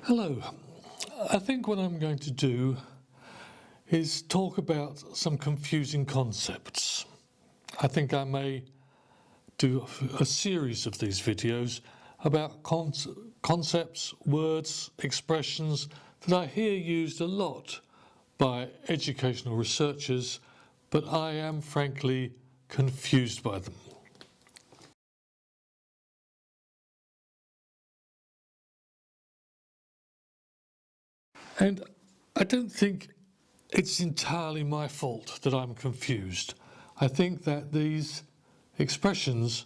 Hello. I think what I'm going to do is talk about some confusing concepts. I think I may do a series of these videos about concepts, words, expressions that I hear used a lot by educational researchers, but I am frankly confused by them. And I don't think it's entirely my fault that I'm confused. I think that these expressions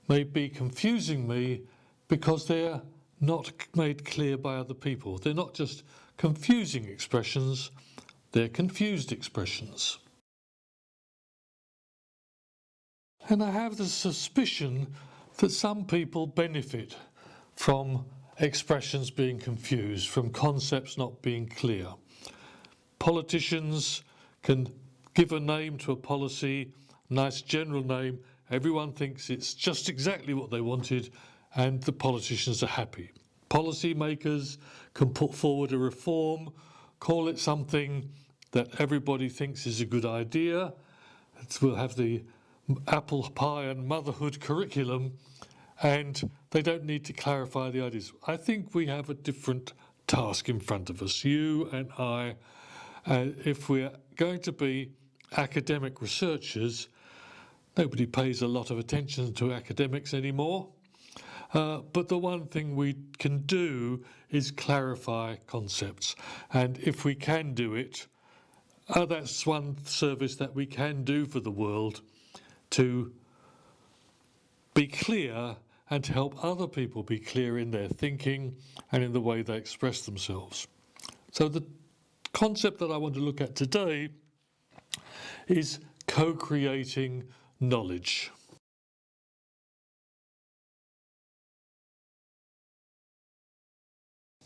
may be confusing me because they're not made clear by other people. They're not just confusing expressions, they're confused expressions. And I have the suspicion that some people benefit from expressions being confused, from concepts not being clear. Politicians can give a name to a policy, nice general name, everyone thinks it's just exactly what they wanted, and the politicians are happy. Policymakers can put forward a reform, call it something that everybody thinks is a good idea. We'll have the apple pie and motherhood curriculum, and they don't need to clarify the ideas. I think we have a different task in front of us, you and I. If we're going to be academic researchers, nobody pays a lot of attention to academics anymore. But the one thing we can do is clarify concepts. And if we can do it, that's one service that we can do for the world, to be clear and to help other people be clear in their thinking and in the way they express themselves. So the concept that I want to look at today is co-creating knowledge.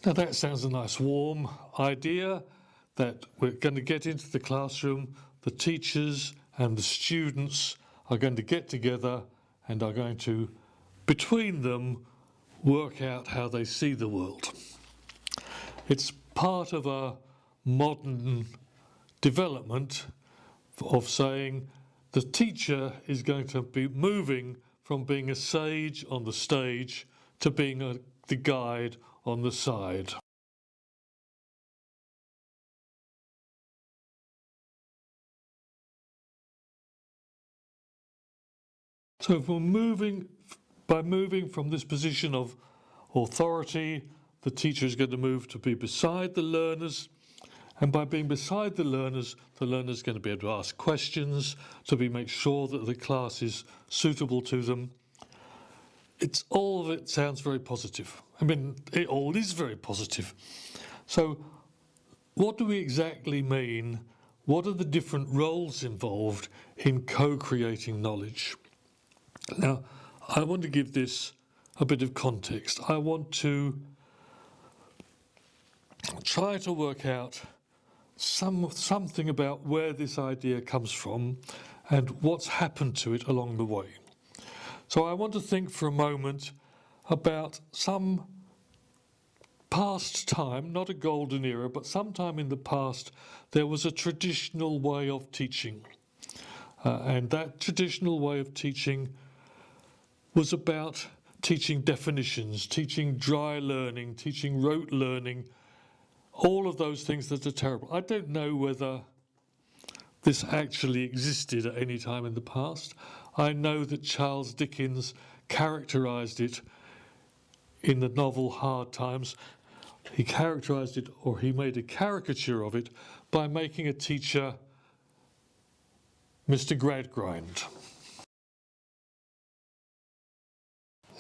Now that sounds a nice warm idea, that we're going to get into the classroom, the teachers and the students are going to get together and are going to, between them, work out how they see the world. It's part of a modern development of saying the teacher is going to be moving from being a sage on the stage to being the guide on the side. So if we're moving from this position of authority, the teacher is going to move to be beside the learners, and by being beside the learner's going to be able to ask questions, to make sure that the class is suitable to them. All of it sounds very positive. I mean, it all is very positive. So what do we exactly mean? What are the different roles involved in co-creating knowledge? Now, I want to give this a bit of context. I want to try to work out something about where this idea comes from and what's happened to it along the way. So I want to think for a moment about some past time, not a golden era, but sometime in the past there was a traditional way of teaching. And that traditional way of teaching was about teaching definitions, teaching dry learning, teaching rote learning, all of those things that are terrible. I don't know whether this actually existed at any time in the past. I know that Charles Dickens characterised it in the novel Hard Times. He characterised it, or he made a caricature of it, by making a teacher Mr. Gradgrind.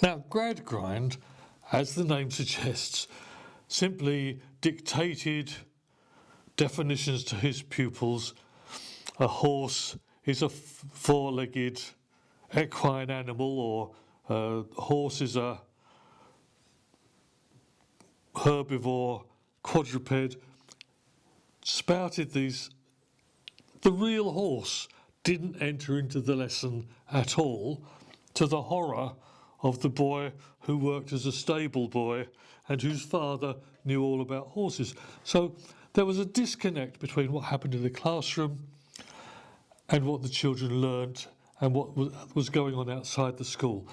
Now, Gradgrind, as the name suggests, simply dictated definitions to his pupils. A horse is a four-legged equine animal, or a horse is a herbivore quadruped. Spouted these. The real horse didn't enter into the lesson at all, to the horror of the boy who worked as a stable boy and whose father knew all about horses. So there was a disconnect between what happened in the classroom and what the children learnt and what was going on outside the school.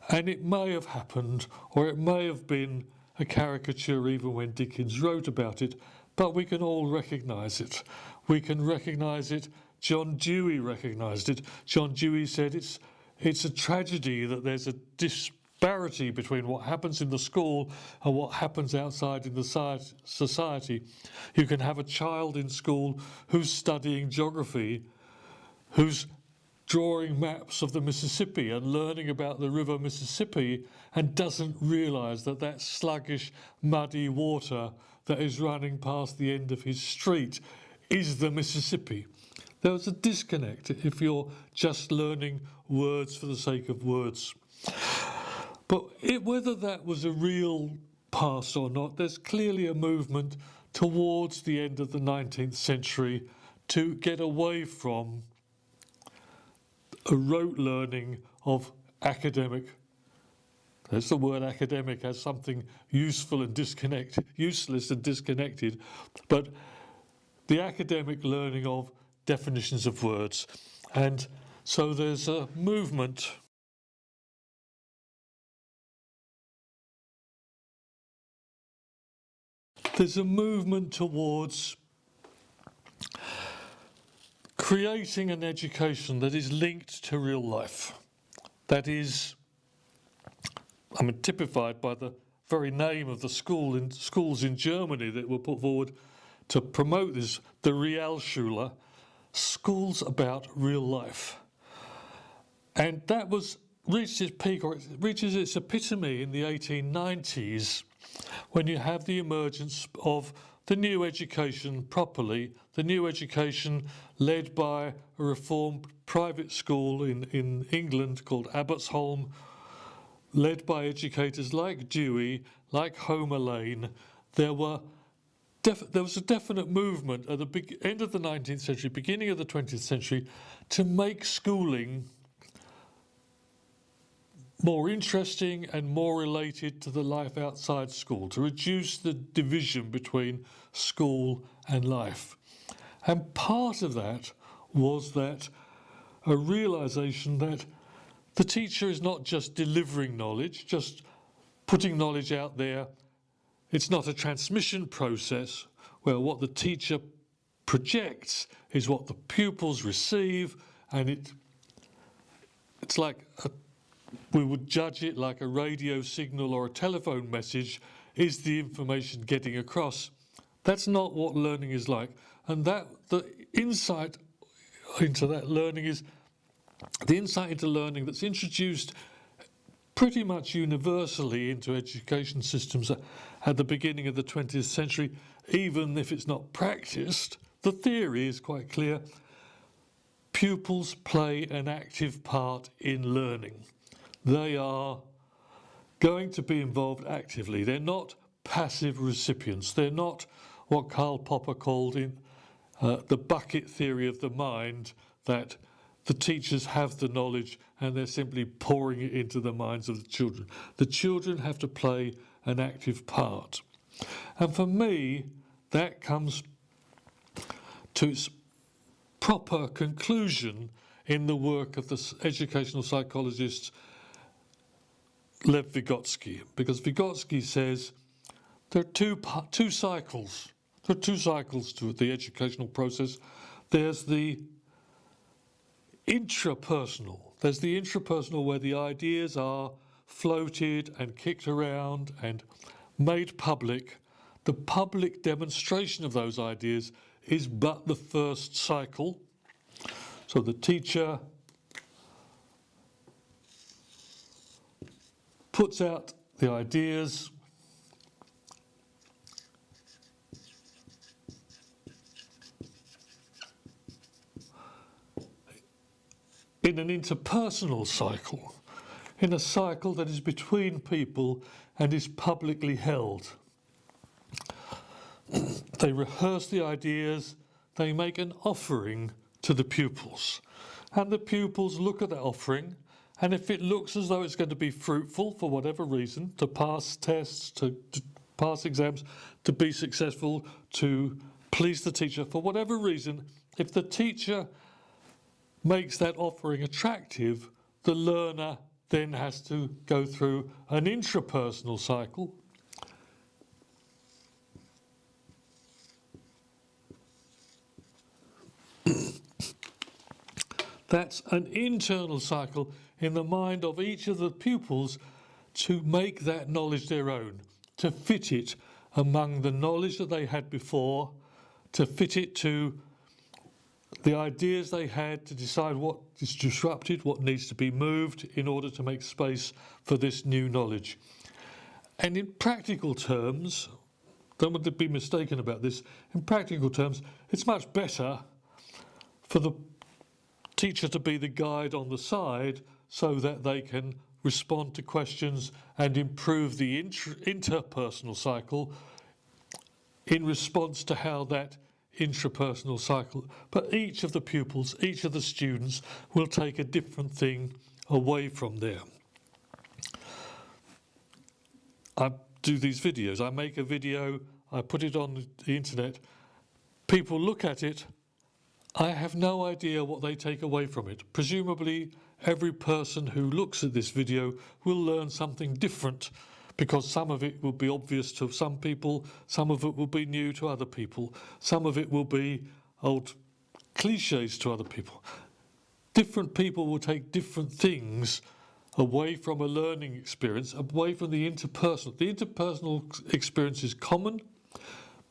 And it may have happened, or it may have been a caricature even when Dickens wrote about it, but we can all recognise it. We can recognise it. John Dewey recognised it. John Dewey said it's a tragedy that there's a disparity between what happens in the school and what happens outside in the society. You can have a child in school who's studying geography, who's drawing maps of the Mississippi and learning about the river Mississippi and doesn't realise that that sluggish, muddy water that is running past the end of his street is the Mississippi. There's a disconnect if you're just learning words for the sake of words. But whether that was a real past or not, there's clearly a movement towards the end of the 19th century to get away from a rote learning of academic. There's the word academic as something useful and useless and disconnected, but the academic learning of definitions of words. And so there's a movement towards creating an education that is linked to real life. That is, typified by the very name of the schools in Germany that were put forward to promote this, the Realschule, schools about real life. And that reached its peak, or it reaches its epitome in the 1890s, when you have the emergence of the new education properly, the new education led by a reformed private school in England called Abbotsholm, led by educators like Dewey, like Homer Lane. There was a definite movement at the end of the 19th century, beginning of the 20th century, to make schooling more interesting and more related to the life outside school, to reduce the division between school and life. And part of that was that a realisation that the teacher is not just delivering knowledge, just putting knowledge out there. It's not a transmission process where what the teacher projects is what the pupils receive, and it's like we would judge it like a radio signal or a telephone message. Is the information getting across? That's not what learning is like. And the insight into that learning is the insight into learning that's introduced pretty much universally into education systems at the beginning of the 20th century, even if it's not practiced. The theory is quite clear. Pupils play an active part in learning. They are going to be involved actively. They're not passive recipients. They're not what Karl Popper called in the bucket theory of the mind, that the teachers have the knowledge and they're simply pouring it into the minds of the children. The children have to play an active part. And for me, that comes to its proper conclusion in the work of the educational psychologist Lev Vygotsky, because Vygotsky says there are two cycles. There are two cycles to the educational process. There's the intrapersonal. There's the intrapersonal where the ideas are floated and kicked around and made public. The public demonstration of those ideas is but the first cycle. So the teacher puts out the ideas, in an interpersonal cycle, in a cycle that is between people and is publicly held. They rehearse the ideas, they make an offering to the pupils, and the pupils look at that offering And if it looks as though it's going to be fruitful for whatever reason, to pass tests, to pass exams, to be successful, to please the teacher, for whatever reason, if the teacher makes that offering attractive, the learner then has to go through an intrapersonal cycle. That's an internal cycle in the mind of each of the pupils to make that knowledge their own, to fit it among the knowledge that they had before, to fit it to the ideas they had, to decide what is disrupted, what needs to be moved in order to make space for this new knowledge. And in practical terms, don't want to be mistaken about this, in practical terms, it's much better for the teacher to be the guide on the side so that they can respond to questions and improve the interpersonal cycle in response to how that intrapersonal cycle. But each of the pupils, each of the students will take a different thing away from there. I do these videos. I make a video, I put it on the internet. People look at it. I have no idea what they take away from it. Presumably, every person who looks at this video will learn something different, because some of it will be obvious to some people, some of it will be new to other people, some of it will be old cliches to other people. Different people will take different things away from a learning experience, away from the interpersonal. The interpersonal experience is common,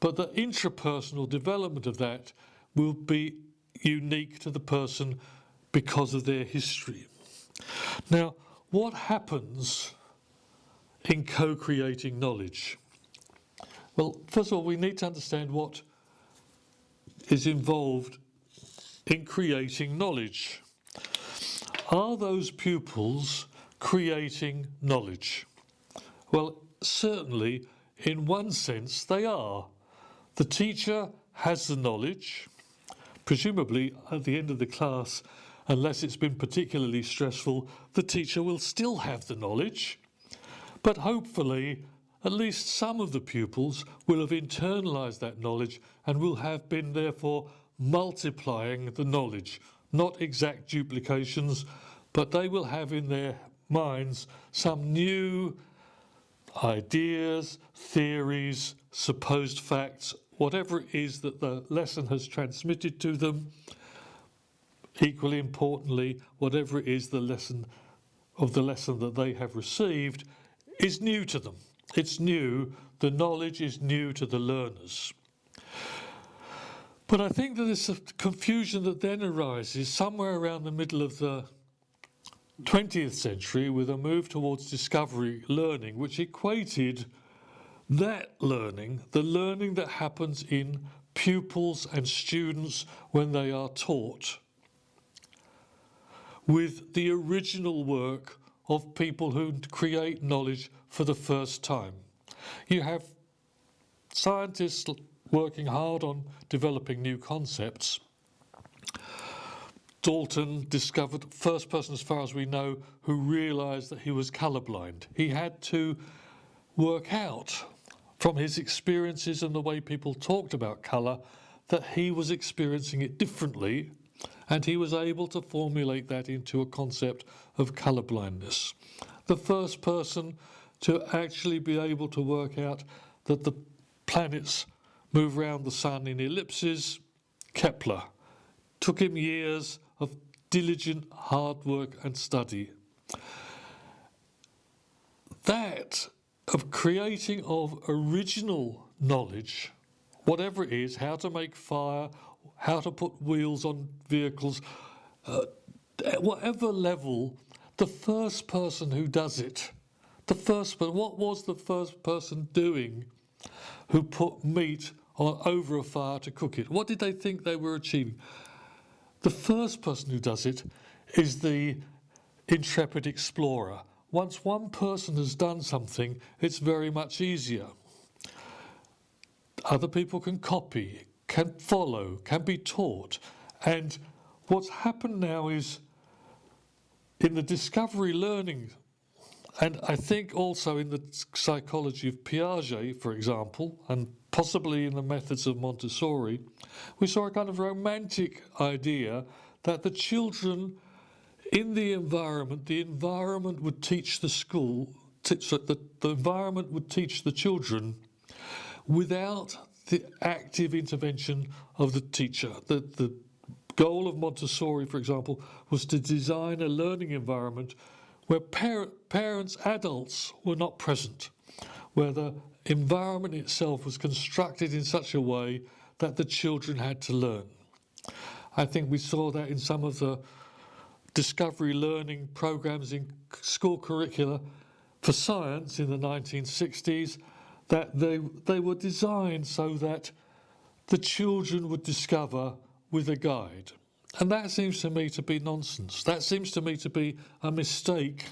but the intrapersonal development of that will be unique to the person because of their history. Now, what happens in co-creating knowledge? Well, first of all, we need to understand what is involved in creating knowledge. Are those pupils creating knowledge? Well, certainly, in one sense, they are. The teacher has the knowledge. Presumably, at the end of the class, unless it's been particularly stressful, the teacher will still have the knowledge. But hopefully, at least some of the pupils will have internalised that knowledge and will have been, therefore, multiplying the knowledge. Not exact duplications, but they will have in their minds some new ideas, theories, supposed facts, whatever it is that the lesson has transmitted to them. Equally importantly, whatever it is the lesson that they have received is new to them. It's new. The knowledge is new to the learners. But I think that there's a confusion that then arises somewhere around the middle of the 20th century with a move towards discovery learning, which equated that learning, the learning that happens in pupils and students when they are taught, with the original work of people who create knowledge for the first time. You have scientists working hard on developing new concepts. Dalton discovered, first person as far as we know, who realised that he was colourblind. He had to work out from his experiences and the way people talked about colour that he was experiencing it differently, and he was able to formulate that into a concept of colourblindness. The first person to actually be able to work out that the planets move around the sun in ellipses, Kepler. Took him years of diligent hard work and study. That of creating of original knowledge, whatever it is, how to make fire, how to put wheels on vehicles, whatever level, the first person who does it, what was the first person doing who put meat over a fire to cook it? What did they think they were achieving? The first person who does it is the intrepid explorer. Once one person has done something, it's very much easier. Other people can copy, can follow, can be taught. And what's happened now is in the discovery learning, and I think also in the psychology of Piaget, for example, and possibly in the methods of Montessori, we saw a kind of romantic idea that the children in the environment would teach the school, so that the environment would teach the children without the active intervention of the teacher. The goal of Montessori, for example, was to design a learning environment where parents, adults were not present, where the environment itself was constructed in such a way that the children had to learn. I think we saw that in some of the discovery learning programs in school curricula for science in the 1960s, that they were designed so that the children would discover with a guide. And that seems to me to be nonsense. That seems to me to be a mistake.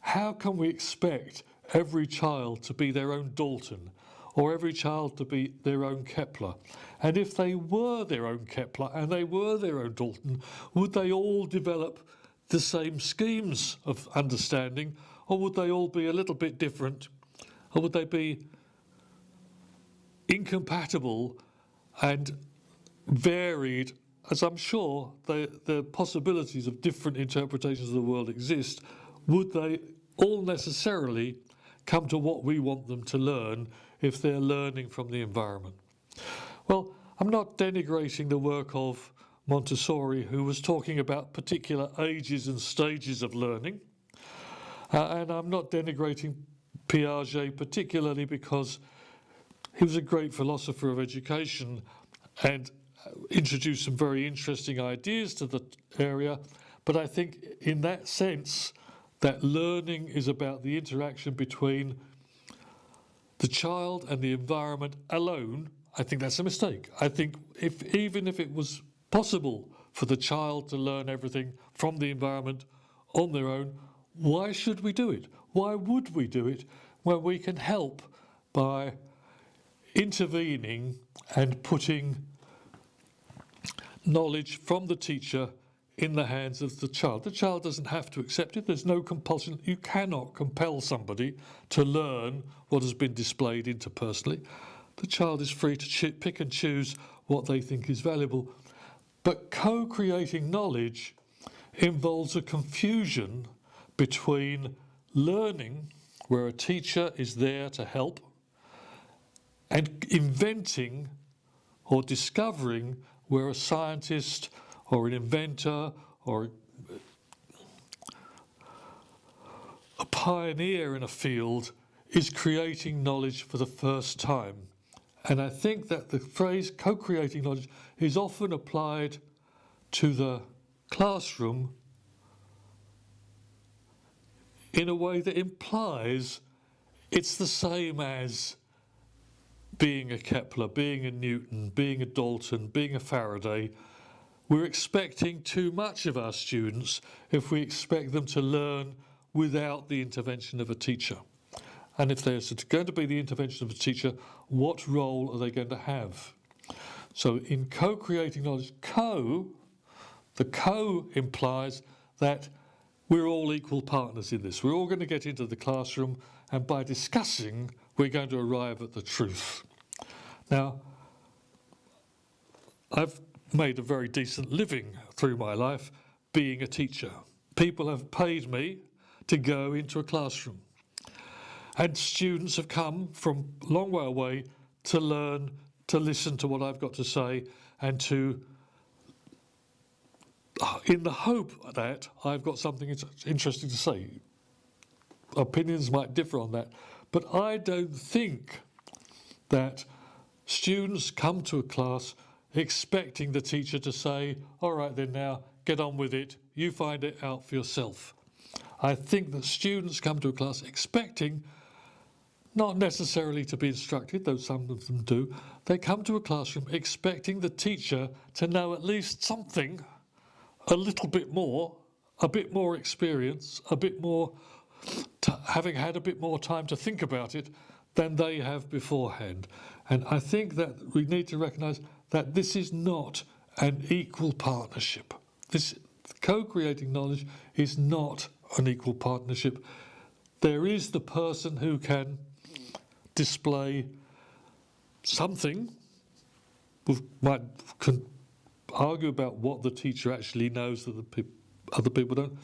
How can we expect every child to be their own Dalton, or every child to be their own Kepler? And if they were their own Kepler and they were their own Dalton, would they all develop the same schemes of understanding, or would they all be a little bit different, or would they be incompatible and varied, as I'm sure the possibilities of different interpretations of the world exist? Would they all necessarily come to what we want them to learn if they're learning from the environment? Well, I'm not denigrating the work of Montessori, who was talking about particular ages and stages of learning, and I'm not denigrating Piaget particularly because he was a great philosopher of education and introduced some very interesting ideas to the area. But I think in that sense that learning is about the interaction between the child and the environment alone, I think that's a mistake. I think even if it was possible for the child to learn everything from the environment on their own, why should we do it? Why would we do it when we can help by intervening and putting knowledge from the teacher in the hands of the child? The child doesn't have to accept it. There's no compulsion. You cannot compel somebody to learn what has been displayed interpersonally. The child is free to pick and choose what they think is valuable. But co-creating knowledge involves a confusion between learning, where a teacher is there to help, and inventing or discovering, where a scientist or an inventor or a pioneer in a field is creating knowledge for the first time. And I think that the phrase co-creating knowledge is often applied to the classroom in a way that implies it's the same as being a Kepler, being a Newton, being a Dalton, being a Faraday. We're expecting too much of our students if we expect them to learn without the intervention of a teacher. And if there's going to be the intervention of a teacher, what role are they going to have? So in co-creating knowledge, the co implies that we're all equal partners in this. We're all going to get into the classroom, and by discussing, we're going to arrive at the truth. Now, I've made a very decent living through my life being a teacher. People have paid me to go into a classroom. And students have come from a long way away to learn, to listen to what I've got to say, and to, in the hope that I've got something interesting to say. Opinions might differ on that, but I don't think that students come to a class expecting the teacher to say, all right then now, get on with it, you find it out for yourself. I think that students come to a class expecting not necessarily to be instructed, though some of them do. They come to a classroom expecting the teacher to know at least something, a little bit more, a bit more experience, a bit more, having had a bit more time to think about it than they have beforehand. And I think that we need to recognise that this is not an equal partnership. Co-creating knowledge is not an equal partnership. There is the person who can display something. We can argue about what the teacher actually knows that other people don't.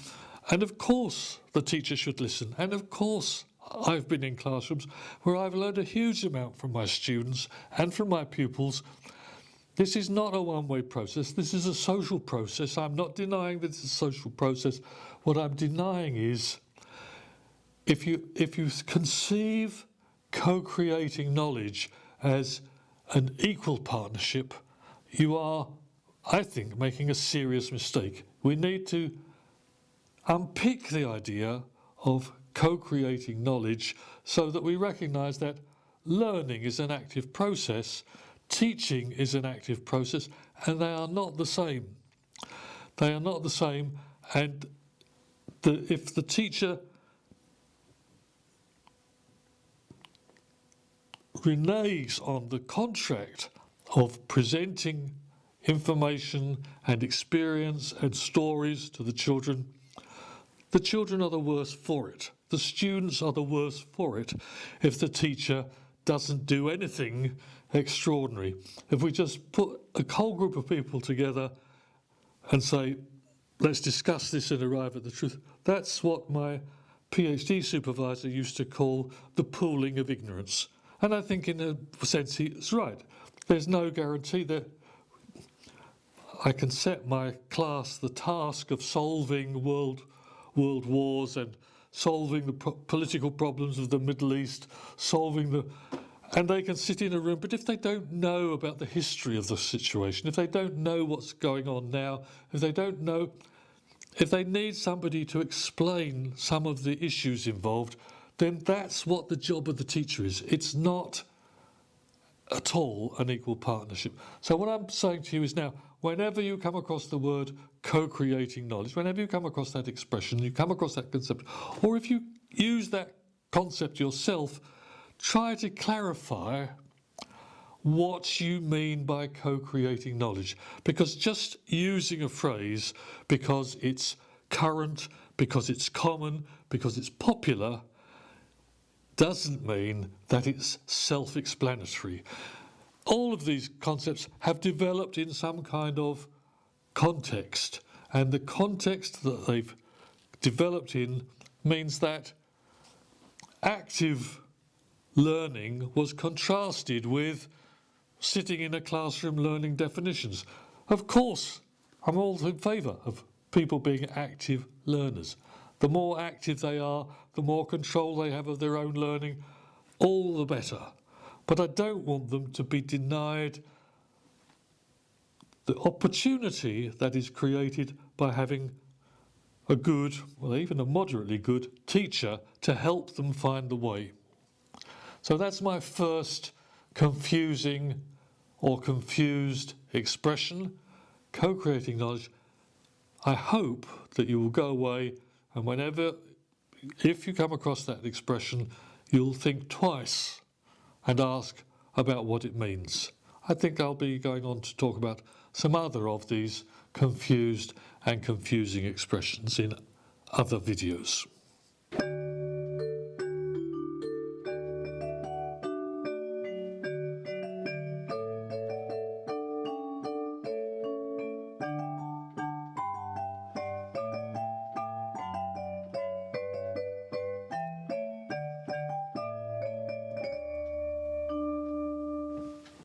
And of course the teacher should listen. And of course I've been in classrooms where I've learned a huge amount from my students and from my pupils. This is not a one-way process. This is a social process. I'm not denying that it's a social process. What I'm denying is if you conceive co-creating knowledge as an equal partnership, you are, I think, making a serious mistake. We need to unpick the idea of co-creating knowledge so that we recognise that learning is an active process, teaching is an active process, and they are not the same. They are not the same, and if the teacher reneges on the contract of presenting information and experience and stories to the children are the worse for it. The students are the worse for it if the teacher doesn't do anything extraordinary. If we just put a whole group of people together and say, let's discuss this and arrive at the truth, that's what my PhD supervisor used to call the pooling of ignorance. And I think in a sense he's right. There's no guarantee that I can set my class the task of solving world wars and solving the political problems of the Middle East, and they can sit in a room, but if they don't know about the history of the situation, if they don't know what's going on now, if they need somebody to explain some of the issues involved, then that's what the job of the teacher is. It's not at all an equal partnership. So what I'm saying to you is now, whenever you come across the word co-creating knowledge, whenever you come across that expression, you come across that concept, or if you use that concept yourself, try to clarify what you mean by co-creating knowledge. Because just using a phrase because it's current, because it's common, because it's popular, doesn't mean that it's self-explanatory. All of these concepts have developed in some kind of context, and the context that they've developed in means that active learning was contrasted with sitting in a classroom learning definitions. Of course, I'm all in favour of people being active learners. The more active they are, the more control they have of their own learning, all the better. But I don't want them to be denied the opportunity that is created by having a good, well, even a moderately good teacher to help them find the way. So that's my first confusing or confused expression, co-creating knowledge. I hope that you will go away and if you come across that expression, you'll think twice and ask about what it means. I think I'll be going on to talk about some other of these confused and confusing expressions in other videos.